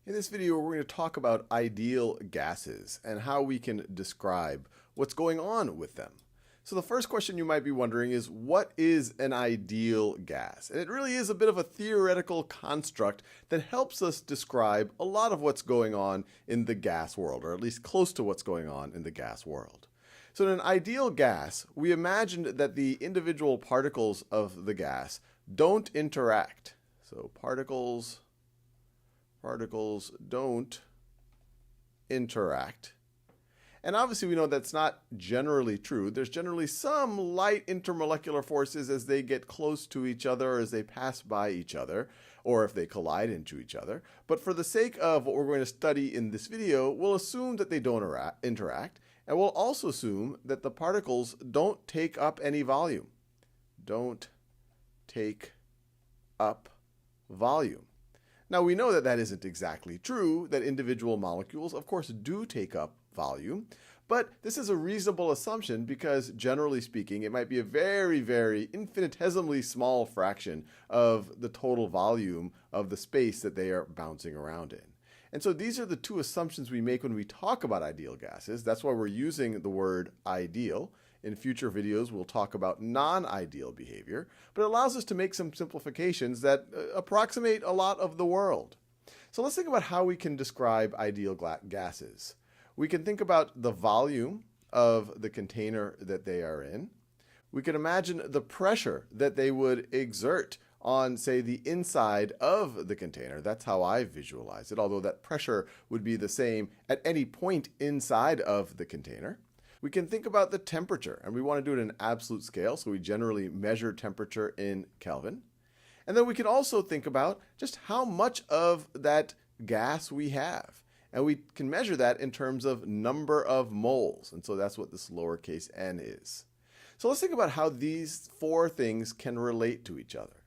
In this video, we're going to talk about ideal gases and how we can describe what's going on with them. So the first question you might be wondering is, what is an ideal gas? And it really is a bit of a theoretical construct that helps us describe a lot of what's going on in the gas world, or at least close to what's going on in the gas world. So in an ideal gas, we imagined that the individual particles of the gas don't interact. So particles don't interact. And obviously we know that's not generally true. There's generally some light intermolecular forces as they get close to each other, or as they pass by each other, or if they collide into each other. But for the sake of what we're going to study in this video, we'll assume that they don't interact, and we'll also assume that the particles don't take up any volume. Don't take up volume. Now, we know that that isn't exactly true, that individual molecules, of course, do take up volume, but this is a reasonable assumption because, generally speaking, it might be a very, very infinitesimally small fraction of the total volume of the space that they are bouncing around in. And so these are the two assumptions we make when we talk about ideal gases. That's why we're using the word ideal. In future videos, we'll talk about non-ideal behavior, but it allows us to make some simplifications that approximate a lot of the world. So let's think about how we can describe ideal gases. We can think about the volume of the container that they are in. We can imagine the pressure that they would exert on, say, the inside of the container. That's how I visualize it, although that pressure would be the same at any point inside of the container. We can think about the temperature, and we want to do it in absolute scale, so we generally measure temperature in Kelvin. And then we can also think about just how much of that gas we have. And we can measure that in terms of number of moles, and so that's what this lowercase n is. So let's think about how these four things can relate to each other.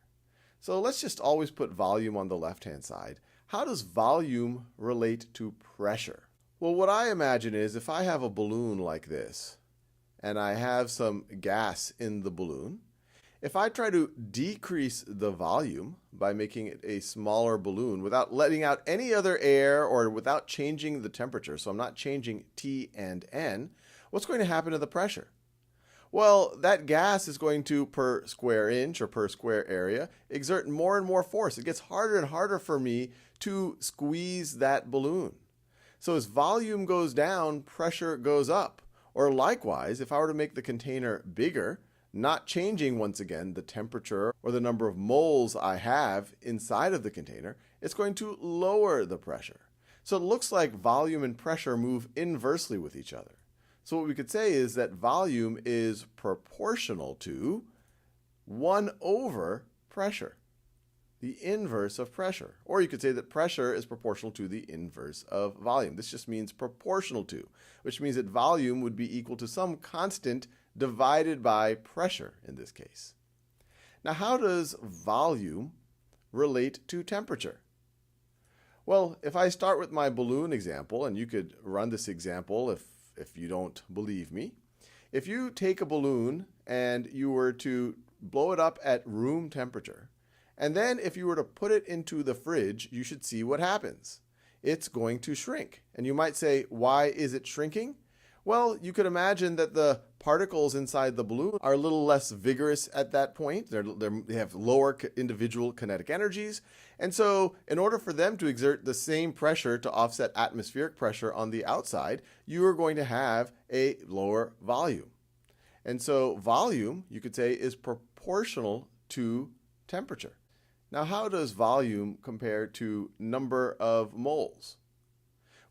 So let's just always put volume on the left-hand side. How does volume relate to pressure? Well, what I imagine is if I have a balloon like this, and I have some gas in the balloon, if I try to decrease the volume by making it a smaller balloon without letting out any other air or without changing the temperature, so I'm not changing T and N, what's going to happen to the pressure? Well, that gas is going to, per square inch or per square area, exert more and more force. It gets harder and harder for me to squeeze that balloon. So as volume goes down, pressure goes up. Or likewise, if I were to make the container bigger, not changing once again the temperature or the number of moles I have inside of the container, it's going to lower the pressure. So it looks like volume and pressure move inversely with each other. So what we could say is that volume is proportional to 1 over pressure, the inverse of pressure. Or you could say that pressure is proportional to the inverse of volume. This just means proportional to, which means that volume would be equal to some constant divided by pressure in this case. Now, how does volume relate to temperature? Well, if I start with my balloon example, and you could run this example if you don't believe me. If you take a balloon and you were to blow it up at room temperature, and then if you were to put it into the fridge, you should see what happens. It's going to shrink. And you might say, why is it shrinking? Well, you could imagine that the particles inside the balloon are a little less vigorous at that point. They have lower individual kinetic energies. And so in order for them to exert the same pressure to offset atmospheric pressure on the outside, you are going to have a lower volume. And so volume, you could say, is proportional to temperature. Now, how does volume compare to number of moles?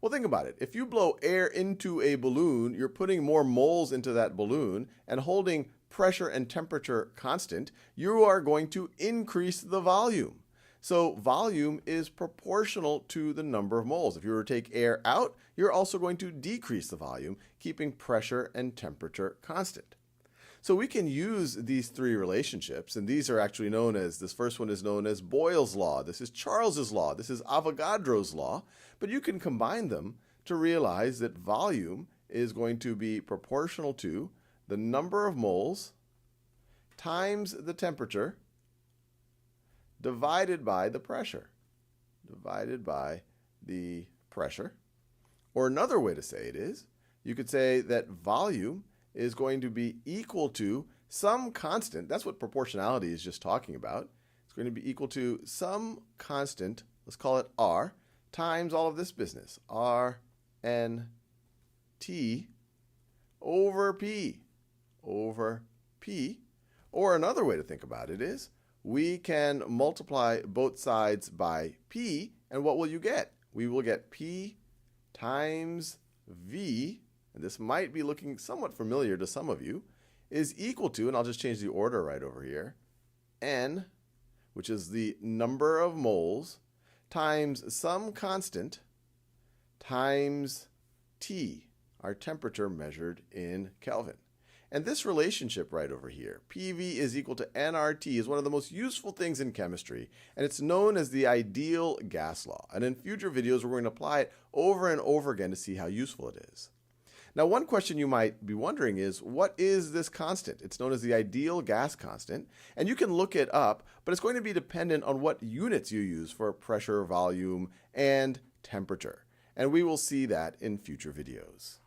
Well, think about it. If you blow air into a balloon, you're putting more moles into that balloon, and holding pressure and temperature constant, you are going to increase the volume. So volume is proportional to the number of moles. If you were to take air out, you're also going to decrease the volume, keeping pressure and temperature constant. So we can use these three relationships, and these are actually known as, this first one is known as Boyle's law, this is Charles's law, this is Avogadro's law, but you can combine them to realize that volume is going to be proportional to the number of moles times the temperature divided by the pressure. Divided by the pressure. Or another way to say it is, you could say that volume is going to be equal to some constant. That's what proportionality is just talking about. It's going to be equal to some constant, let's call it R, times all of this business, R, N, T, over P. Or another way to think about it is, we can multiply both sides by P, and what will you get? We will get P times V, and this might be looking somewhat familiar to some of you, is equal to, and I'll just change the order right over here, N, which is the number of moles, times some constant, times T, our temperature measured in Kelvin. And this relationship right over here, PV is equal to nRT, is one of the most useful things in chemistry, and it's known as the ideal gas law. And in future videos, we're going to apply it over and over again to see how useful it is. Now, one question you might be wondering is, what is this constant? It's known as the ideal gas constant, and you can look it up, but it's going to be dependent on what units you use for pressure, volume, and temperature. And we will see that in future videos.